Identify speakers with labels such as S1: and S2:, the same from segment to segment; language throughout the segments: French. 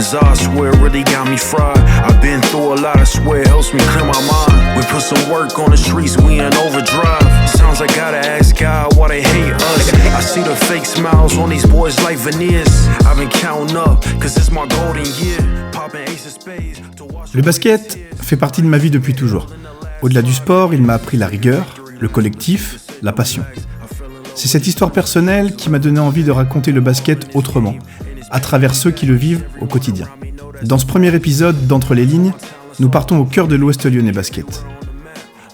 S1: Bizarre, I swear it really got me fried. I've been through a lot, I swear it helps me clear my mind. We put some work on the streets, we in overdrive. Sounds like gotta ask God why they hate us. I see the fake smiles on these boys like veneers. I've been counting up, cause it's my golden year. Popping ace of spades.
S2: Le basket fait partie de ma vie depuis toujours. Au-delà du sport, il m'a appris la rigueur, le collectif, la passion. C'est cette histoire personnelle qui m'a donné envie de raconter le basket autrement, à travers ceux qui le vivent au quotidien. Dans ce premier épisode d'Entre les lignes, nous partons au cœur de l'Ouest Lyonnais Basket.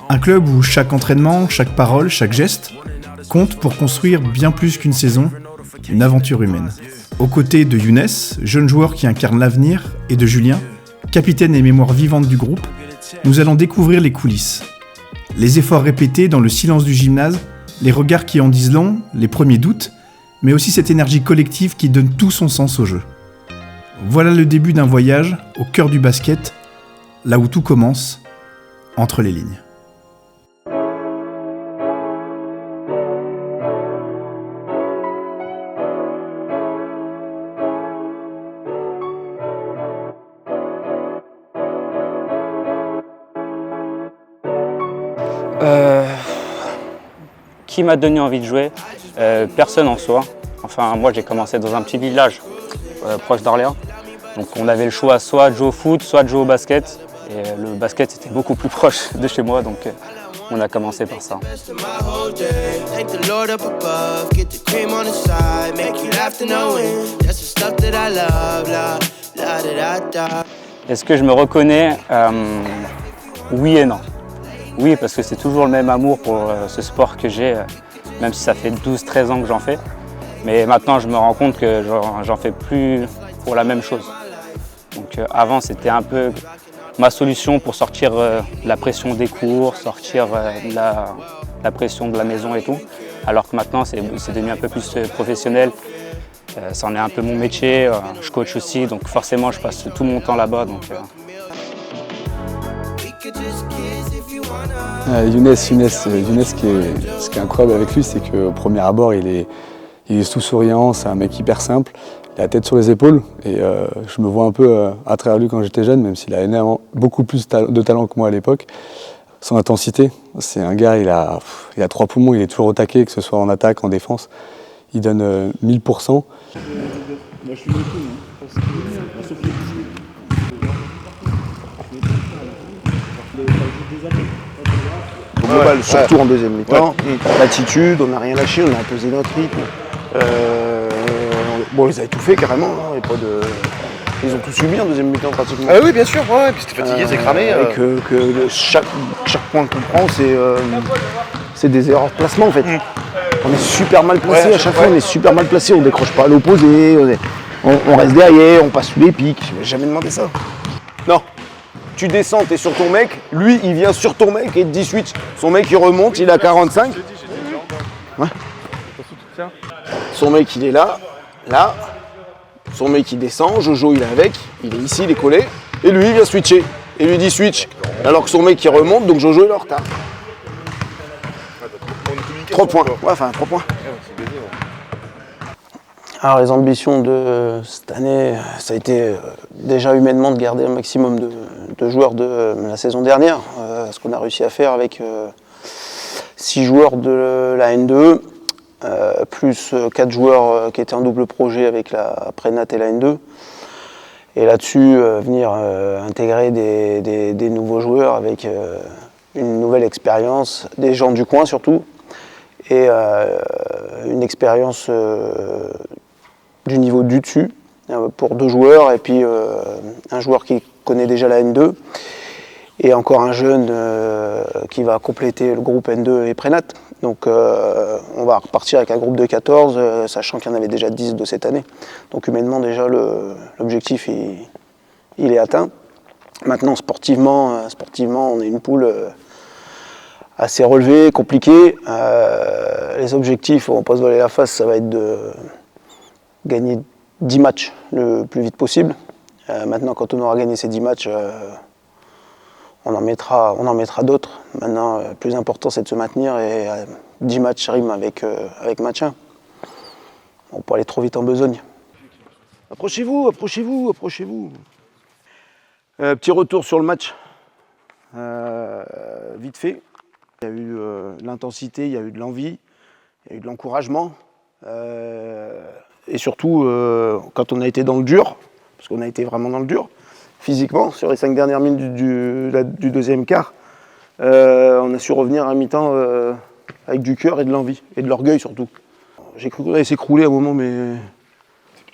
S2: Un club où chaque entraînement, chaque parole, chaque geste compte pour construire bien plus qu'une saison, une aventure humaine. Aux côtés de Younes, jeune joueur qui incarne l'avenir, et de Julien, capitaine et mémoire vivante du groupe, nous allons découvrir les coulisses. Les efforts répétés dans le silence du gymnase, les regards qui en disent long, les premiers doutes, mais aussi cette énergie collective qui donne tout son sens au jeu. Voilà le début d'un voyage au cœur du basket, là où tout commence, entre les lignes.
S3: Qui m'a donné envie de jouer? Personne en soi. Enfin, moi j'ai commencé dans un petit village proche d'Orléans. Donc on avait le choix soit de jouer au foot, soit de jouer au basket. Et le basket était beaucoup plus proche de chez moi, donc on a commencé par ça. Est-ce que je me reconnais? Oui et non. Oui, parce que c'est toujours le même amour pour ce sport que j'ai, même si ça fait 12-13 ans que j'en fais. Mais maintenant, je me rends compte que j'en fais plus pour la même chose. Donc avant, c'était un peu ma solution pour sortir la pression des cours, sortir la pression de la maison et tout. Alors que maintenant, c'est devenu un peu plus professionnel. C'en est un peu mon métier, je coach aussi, donc forcément, je passe tout mon temps là-bas.
S4: Younes, ce qui est incroyable avec lui, c'est qu'au premier abord, il est tout souriant, c'est un mec hyper simple, il a la tête sur les épaules et je me vois un peu à travers lui quand j'étais jeune, même s'il a énormément, beaucoup plus de talent que moi à l'époque. Son intensité, c'est un gars, il a 3 poumons, il est toujours au taquet, que ce soit en attaque, en défense, il donne 1000%.
S5: Global, surtout en deuxième mi-temps. L'attitude, on n'a rien lâché, on a imposé notre rythme. Bon, ils avaient tout fait carrément, hein, ils ont tout subi en deuxième mi-temps pratiquement.
S6: Oui, bien sûr, ouais, puis c'était fatigué, c'est cramé.
S5: Et chaque point qu'on prend, c'est des erreurs de placement en fait. On est super mal placé, à chaque fois on est super mal placé, on décroche pas à l'opposé, on reste derrière, on passe sous les pics. Je m'ai jamais demandé ça. Non. Tu descends, t'es sur ton mec, lui il vient sur ton mec et te dit switch. Son mec il remonte, il a 45. Ouais. Son mec il est là. Son mec il descend, Jojo il est avec, il est ici, il est collé. Et lui il vient switcher. Et lui dit switch. Alors que son mec il remonte, donc Jojo il est en retard. 3 points. Ouais, enfin 3 points. Alors les ambitions de cette année, ça a été déjà humainement de garder un maximum de joueurs de la saison dernière. Ce qu'on a réussi à faire avec 6 joueurs de la N2, plus 4 joueurs qui étaient en double projet avec la Prénat et la N2. Et là-dessus, venir intégrer des nouveaux joueurs avec une nouvelle expérience, des gens du coin surtout, et une expérience du niveau du dessus pour 2 joueurs et puis un joueur qui connaît déjà la N2 et encore un jeune qui va compléter le groupe N2 et Prénat. Donc on va repartir avec un groupe de 14, sachant qu'il y en avait déjà 10 de cette année. Donc humainement déjà l'objectif il est atteint. Maintenant sportivement on a une poule assez relevée, compliquée. Les objectifs, on va pas se voiler la face, ça va être de gagner 10 matchs le plus vite possible. Maintenant, quand on aura gagné ces 10 matchs, on en mettra d'autres. Maintenant, le plus important, c'est de se maintenir et 10 matchs riment avec maintien. On peut aller trop vite en besogne.
S6: Approchez-vous, approchez-vous, approchez-vous. Petit retour sur le match. Vite fait. Il y a eu l'intensité, il y a eu de l'envie, il y a eu de l'encouragement. Et surtout, quand on a été dans le dur, parce qu'on a été vraiment dans le dur, physiquement, sur les 5 dernières minutes du deuxième quart, on a su revenir à mi-temps avec du cœur et de l'envie, et de l'orgueil surtout. J'ai cru qu'on allait s'écrouler à un moment, mais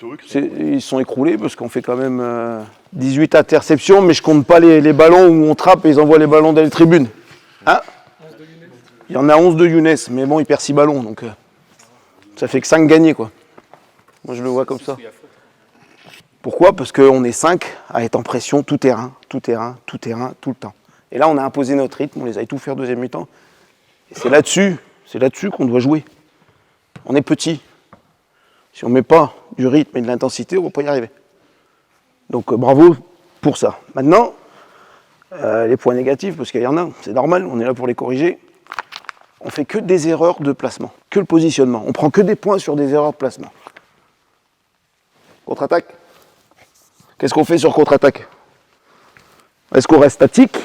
S6: ils se sont écroulés parce qu'on fait quand même 18 interceptions, mais je compte pas les ballons où on trappe et ils envoient les ballons dans les tribunes. Hein? Il y en a 11 de Younes, mais bon, il perd 6 ballons, donc ça fait que 5 gagnés, quoi. Moi, je le vois comme ça. Pourquoi? Parce qu'on est 5 à être en pression tout terrain, tout terrain, tout terrain, tout le temps. Et là, on a imposé notre rythme, on les a tout fait en deuxième mi-temps. Et c'est là-dessus qu'on doit jouer. On est petit. Si on ne met pas du rythme et de l'intensité, on ne va pas y arriver. Donc bravo pour ça. Maintenant, les points négatifs, parce qu'il y en a, c'est normal, on est là pour les corriger. On fait que des erreurs de placement, que le positionnement. On prend que des points sur des erreurs de placement. Contre-attaque. Qu'est-ce qu'on fait sur contre-attaque? Est-ce qu'on reste statique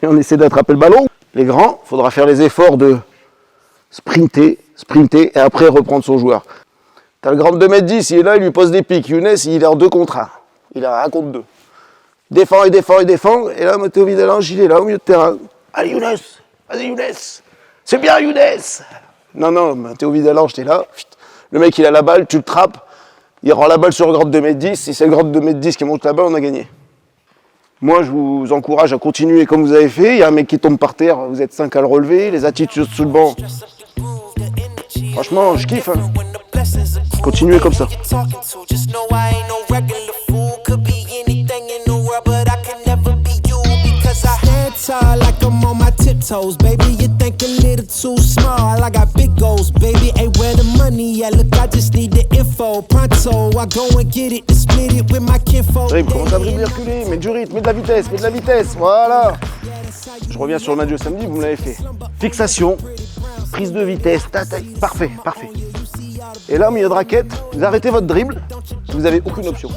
S6: et on essaie d'attraper le ballon? Les grands, il faudra faire les efforts de sprinter et après reprendre son joueur. T'as le grand de 2m10, il est là, il lui pose des pics. Younes, il est en 2 contre 1. Il a 1 contre 2. Défend, et là, Matteo Vidalange, il est là au milieu de terrain. Allez Younes, vas-y Younes, c'est bien Younes. Non, Matteo Vidalange, t'es là. Le mec, il a la balle, tu le trappes. Il rend la balle sur le grand de 2m10. Si c'est le grand de 2m10 qui monte la balle, on a gagné. Moi, je vous encourage à continuer comme vous avez fait. Il y a un mec qui tombe par terre, vous êtes 5 à le relever. Les attitudes sous le banc. Franchement, je kiffe. Hein. Continuez comme ça.
S7: Like I'm on my tiptoes, baby. You think a little too small. I got big goals, baby. Hey, where the money at? Look, I just need the info. Pronto, I go and get it, split it with my kinfolk.
S6: Dribble, commence à dribbler, reculer, mets du rythme, mets de la vitesse, voilà. Je reviens sur le match de samedi, vous me l'avez fait. Fixation, prise de vitesse, parfait. Et là, au milieu de raquette, vous arrêtez votre dribble, vous n'avez aucune option.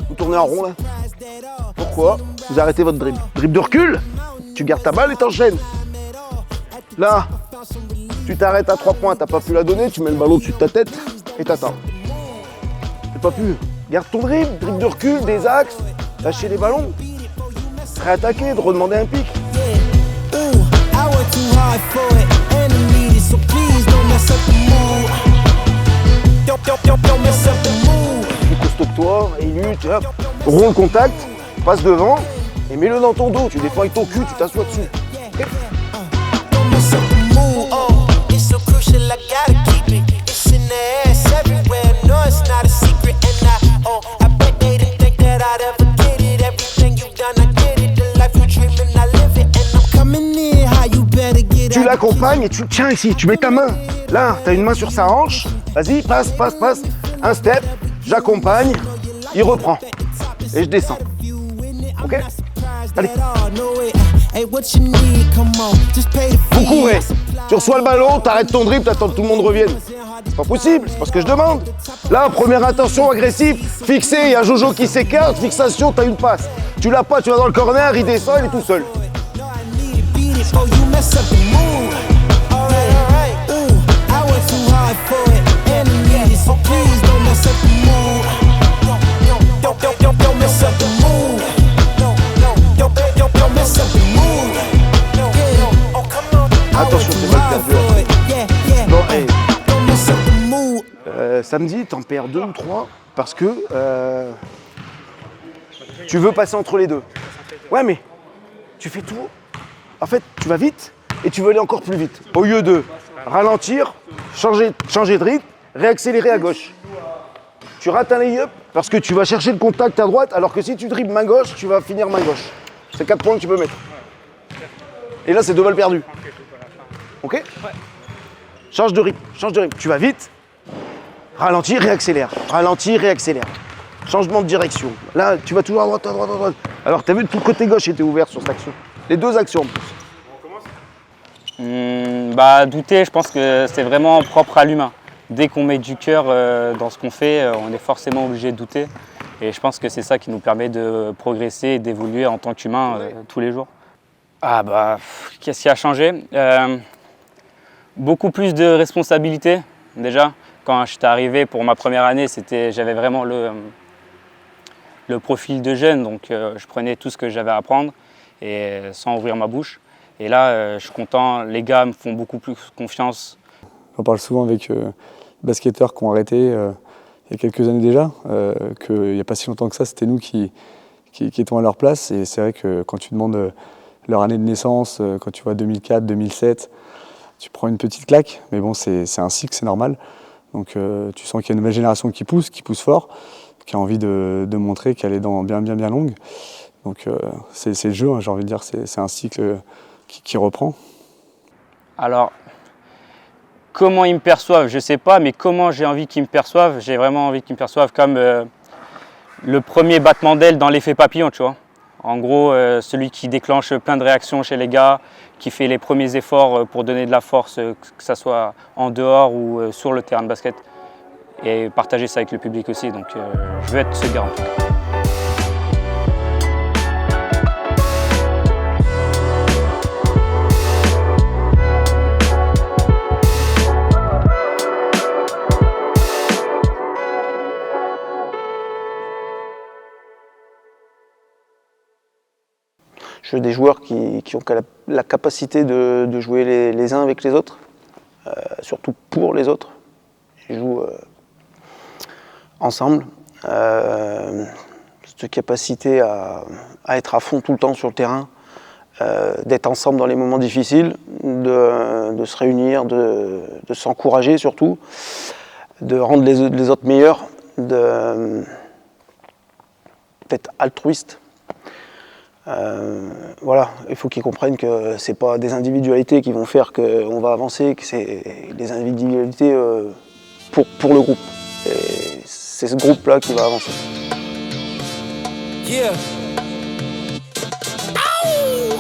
S6: Vous tournez en rond là. Pourquoi? Vous arrêtez votre dribble. Dribble de recul, tu gardes ta balle et t'enchaînes. Là, tu t'arrêtes à 3 points, t'as pas pu la donner, tu mets le ballon au-dessus de ta tête et t'attends. T'as pas pu. Garde ton dribble de recul, des axes, lâcher les ballons, réattaquer, de redemander un pic. Plus costaud que toi, il lutte, hop, rond le contact, passe devant et mets-le dans ton dos. Tu défends avec ton cul, tu t'assois dessus. Okay. Tu l'accompagnes et tu le tiens ici, tu mets ta main. Là, tu as une main sur sa hanche. Vas-y, passe. Un step, j'accompagne, il reprend. Et je descends. Ok? Allez. Vous courez. Tu reçois le ballon, t'arrêtes ton dribble, t'attends que tout le monde revienne. C'est pas possible, c'est pas ce que je demande. Là, première intention agressive, fixé, il y a Jojo qui s'écarte, fixation, t'as une passe. Tu l'as pas, tu vas dans le corner, il descend, il est tout seul. Attention, c'est mal perdu. Bon, hey. Samedi, t'en perds 2 ou 3 parce que tu veux passer entre les deux. Ouais, mais tu fais tout. En fait, tu vas vite et tu veux aller encore plus vite. Au lieu de ralentir, changer de rythme, réaccélérer à gauche. Tu rates un lay-up parce que tu vas chercher le contact à droite, alors que si tu dribbles main gauche, tu vas finir main gauche. C'est 4 points que tu peux mettre. Et là, c'est 2 balles perdues. Ok? Change de rythme. Tu vas vite, ralentis, réaccélère. Changement de direction. Là, tu vas toujours à droite. Alors, tu as vu, tout le côté gauche était ouvert sur cette action. Les 2 actions en plus.
S3: Douter, je pense que c'est vraiment propre à l'humain. Dès qu'on met du cœur dans ce qu'on fait, on est forcément obligé de douter. Et je pense que c'est ça qui nous permet de progresser et d'évoluer en tant qu'humain tous les jours. Ah bah, qu'est-ce qui a changé? Beaucoup plus de responsabilités déjà. Quand j'étais arrivé pour ma première année, j'avais vraiment le profil de jeune, donc je prenais tout ce que j'avais à apprendre et sans ouvrir ma bouche. Et là, je suis content, les gars me font beaucoup plus confiance.
S4: J'en parle souvent avec les basketteurs qui ont arrêté il y a quelques années déjà, qu'il n'y a pas si longtemps que ça, c'était nous qui étions à leur place. Et c'est vrai que quand tu demandes leur année de naissance, quand tu vois 2004, 2007, tu prends une petite claque. Mais bon, c'est un cycle, c'est normal. Donc tu sens qu'il y a une nouvelle génération qui pousse fort, qui a envie de montrer qu'elle est dans bien longue. Donc c'est le jeu, hein, j'ai envie de dire, c'est un cycle qui reprend.
S3: Alors, comment ils me perçoivent, je ne sais pas, mais comment j'ai envie qu'ils me perçoivent, j'ai vraiment envie qu'ils me perçoivent comme le premier battement d'aile dans l'effet papillon, tu vois. En gros, celui qui déclenche plein de réactions chez les gars, qui fait les premiers efforts pour donner de la force, que ce soit en dehors ou sur le terrain de basket. Et partager ça avec le public aussi, donc je veux être ce gars en tout cas.
S5: Je veux des joueurs qui ont la capacité de jouer les uns avec les autres, surtout pour les autres. Ils jouent ensemble. Cette capacité à être à fond tout le temps sur le terrain, d'être ensemble dans les moments difficiles, de se réunir, de s'encourager surtout, de rendre les autres meilleurs, d'être altruiste. Voilà, il faut qu'ils comprennent que c'est pas des individualités qui vont faire qu'on va avancer, que c'est des individualités pour le groupe. Et c'est ce groupe-là qui va avancer.
S7: Yeah. Ow!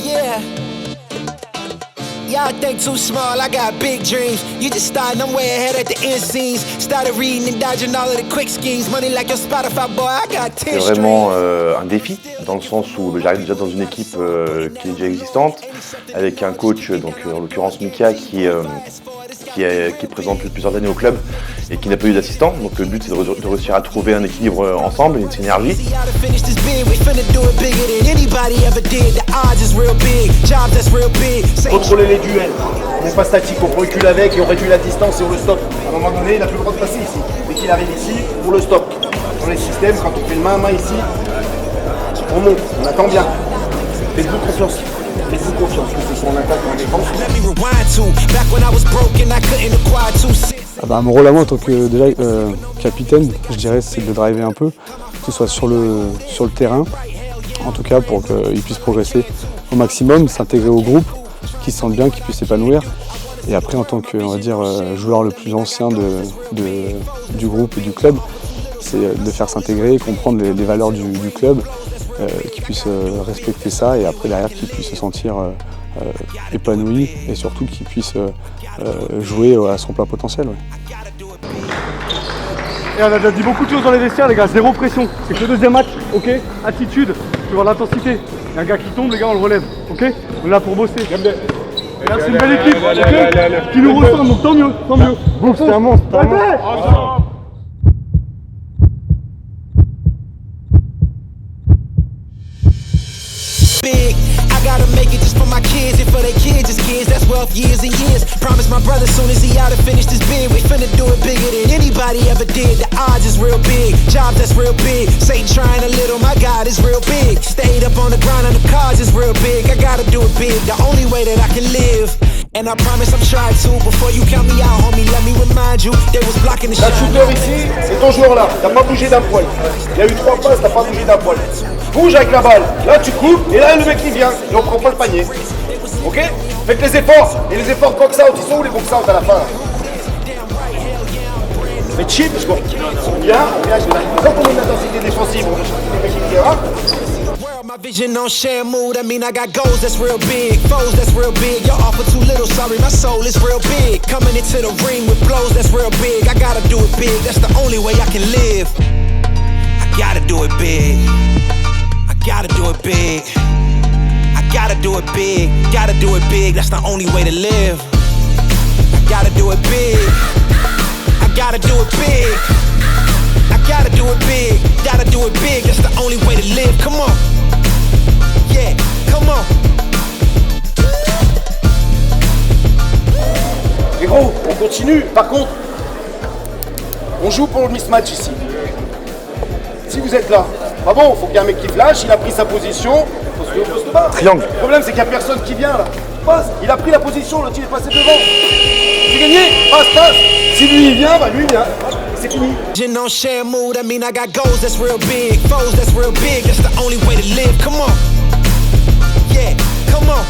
S7: Yeah. Y'all think too small, I got big dreams. You just starting, I'm way ahead at the end scenes. Started reading and dodging all of the quick schemes. Money like your Spotify boy, I got 10
S8: C'est vraiment un défi, dans le sens où j'arrive déjà dans une équipe qui est déjà existante, avec un coach, donc en l'occurrence Mika, qui est présent depuis plusieurs années au club et qui n'a pas eu d'assistant. Donc le but c'est de réussir à trouver un équilibre ensemble, une synergie.
S9: Contrôler les duels, on n'est pas statique, on recule avec et on réduit la distance et on le stoppe. À un moment donné, il n'a plus le droit de passer ici. Dès qu'il arrive ici, on le stoppe. Dans les systèmes, quand on fait le main à main ici, on monte, on attend bien. Faites-vous confiance. Faites-vous confiance, que ce soit en attaque ou en défense.
S4: Mon rôle à moi en tant que capitaine, je dirais, c'est de driver un peu, que ce soit sur le terrain, en tout cas pour qu'ils puissent progresser au maximum, s'intégrer au groupe, qu'ils se sentent bien, qu'ils puissent s'épanouir. Et après, en tant que joueur le plus ancien du groupe et du club, c'est de faire s'intégrer, comprendre les valeurs du club, qu'ils puissent respecter ça et après derrière qu'ils puissent se sentir épanouis et surtout qu'ils puissent jouer à son plein potentiel. Ouais.
S10: Et on a déjà dit beaucoup de choses dans les vestiaires les gars, zéro pression, c'est que le deuxième match, ok? Attitude, tu vois l'intensité. Il y a un gars qui tombe, les gars on le relève, ok? On est là pour bosser. Là, c'est une belle équipe, ok? Qui nous ressemble, donc tant mieux, tant mieux. Bon, c'est un monstre, c'est un monstre.
S7: Big, I gotta make it just for my kids and for their kids' kids. That's wealth years and years. Promise my brother soon as he out to finish this bid, we finna do it bigger than anybody ever did. The odds is real big, jobs that's real big. Satan trying a little, my God is real big. Stayed up on the grind on the cars is real big. I gotta do it big, the only way that I can live. And I promise I'm trying to. Before you count me out, homie, let me remind you they was blocking the shot.
S9: La shooter ici, c'est ton joueur là, t'as pas bougé d'un poil. Il y a eu 3 passes, t'as pas bougé d'un poil. Bouge avec la balle, là tu coupes, et là le mec il vient, et on prend pas le panier. Ok? Faites les efforts, et les efforts de box out, ils sont où les box out à la fin? Faites chier parce qu'on vient, quand on a une intensité défensive, on cherche les mecs qui tirent.
S7: My vision on share mood, I mean I got goals that's real big, foes that's real big. Y'all offer too little, sorry, my soul is real big. Coming into the ring with blows that's real big. I gotta do it big, that's the only way I can live. I gotta do it big. I gotta do it big. I gotta do it big. Gotta do it big, that's the only way to live. I gotta do it big. I gotta do it big. I gotta do it big. Gotta do it big, that's the only way to live. Come on. Yeah, come on.
S9: Les gros, on continue. Par contre, on joue pour le mismatch ici. Si vous êtes là, pas bon, faut qu'il y ait un mec qui flash, il a pris sa position, faut se lever au poste bas.
S8: Triangle.
S9: Le problème, c'est qu'il n'y a personne qui vient là. Passe, il a pris la position, l'autre il est passé devant. C'est gagné, passe. Si lui il vient, bah lui il vient. C'est fini.
S7: Vision on share mood, I mean I got goals that's real big, foes that's real big, that's the only way to live. Come on. Yeah, come on.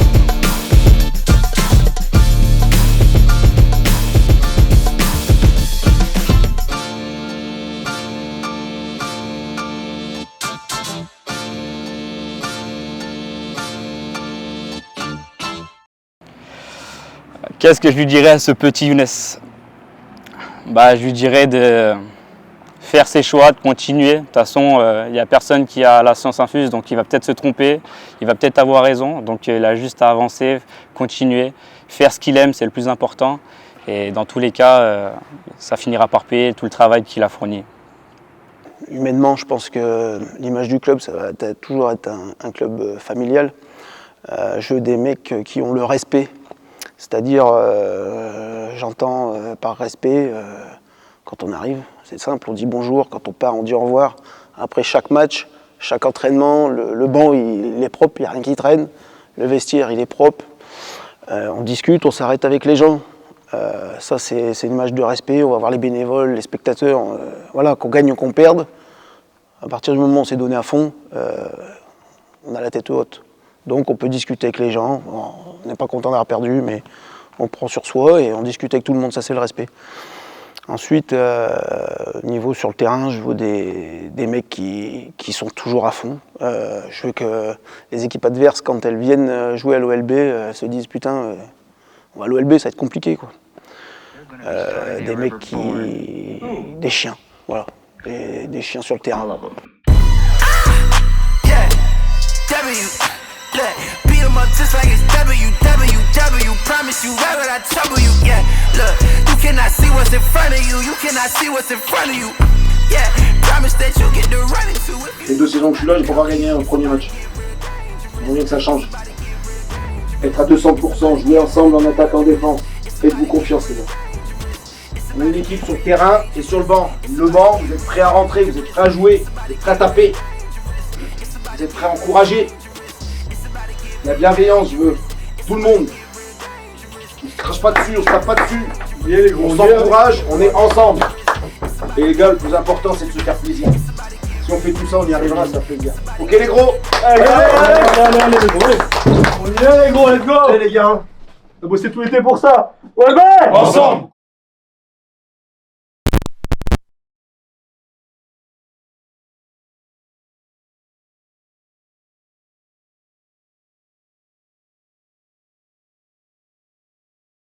S3: Qu'est-ce que je lui dirais à ce petit Younes? Je lui dirais de faire ses choix, de continuer. De toute façon, il n'y a personne qui a la science infuse, donc il va peut-être se tromper, il va peut-être avoir raison. Donc il a juste à avancer, continuer, faire ce qu'il aime, c'est le plus important. Et dans tous les cas, ça finira par payer tout le travail qu'il a fourni.
S5: Humainement, je pense que l'image du club, ça va toujours être un club familial. Je veux des mecs qui ont le respect. C'est-à-dire, j'entends par respect, quand on arrive, c'est simple, on dit bonjour, quand on part, on dit au revoir. Après chaque match, chaque entraînement, le banc il est propre, il n'y a rien qui traîne. Le vestiaire il est propre. On discute, on s'arrête avec les gens. Ça c'est une image de respect, on va voir les bénévoles, les spectateurs, voilà, qu'on gagne ou qu'on perde. À partir du moment où on s'est donné à fond, on a la tête haute. Donc on peut discuter avec les gens, on n'est pas content d'avoir perdu, mais on prend sur soi et on discute avec tout le monde, ça c'est le respect. Ensuite, niveau sur le terrain, je veux des mecs qui sont toujours à fond. Je veux que les équipes adverses, quand elles viennent jouer à l'OLB, se disent putain, on va à l'OLB, ça va être compliqué, quoi. Des mecs des chiens, voilà, des chiens sur le terrain.
S7: Look, beat 'em up just like it's WWW. Promise you right when I trouble you. Yeah, look, you cannot see what's in front of you. You cannot see what's in front of you. Yeah, promise that you get the running to it.
S9: Les 2 saisons que je suis là, j'ai pas gagné un premier match. Il faut que ça change. Être à 200%, jouer ensemble en attaque, en défense. Faites-vous confiance, les gars. On a une équipe sur le terrain et sur le banc. Le banc, vous êtes prêts à rentrer, vous êtes prêts à jouer, vous êtes prêts à taper. Vous êtes prêts à encourager. La bienveillance, je veux tout le monde. On se crache pas dessus, on se tape pas dessus. On s'encourage, on est ensemble. Et les gars, le plus important, c'est de se faire plaisir. Si on fait tout ça, on y arrivera, ça fait plaisir. Ok les gros.
S10: Allez, les gros. On y est les gros, let's go.
S9: Allez les gars.
S10: On a bossé tout l'été pour ça. Ouais,
S9: ensemble.